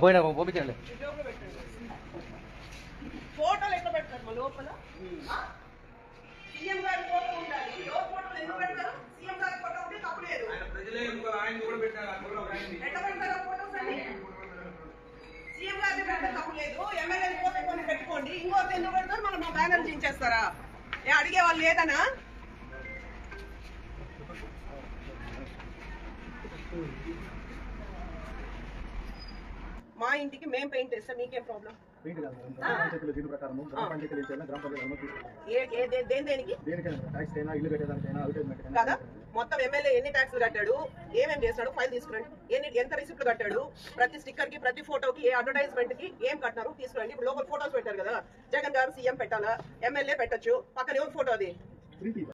పోయినా పంపించండి. ఫోటోలు ఎక్కడ పెడతారు మా లోపల? సీఎం గారి ఫోటో ఉండాలి. ఎవరి ఫోటోలు ఎందుకు పెడతారు? సీఎం గారి ఫోటో ఉంటే తప్పలేదు. ఎట్లా పెడతారు ఫోటోస్ అన్ని? సీఎం గారి పెడితే తప్పలేదు. ఎమ్మెల్యే ఫోటో కొన్ని పెట్టుకోండి. ఇంకోటి ఎందుకు పెడతారు? మనం మా బ్యానర్ చించేస్తారా? అడిగే వాళ్ళు లేదనా? మా ఇంటికి మేము పెయింట్ వేస్తాం, మీకేం ప్రాబ్లం? కదా మొత్తం ఎమ్మెల్యే ఎన్ని ట్యాక్స్లు కట్టాడు, ఏమేమి చేస్తాడు, ఫైల్ తీసుకురండి. ఎంత రిసిప్ట్లు కట్టాడు, ప్రతి స్టిక్కర్ కి, ప్రతి ఫోటోకి, ఏ అడ్వర్టైజ్మెంట్ కి ఏం కట్టారు తీసుకురండి. ఇప్పుడు లోకల్ ఫోటోస్ పెట్టారు కదా, జగన్ గారు సీఎం పెట్టాలా, ఎమ్మెల్యే పెట్టచ్చు, పక్కన ఎవరి ఫోటో అది?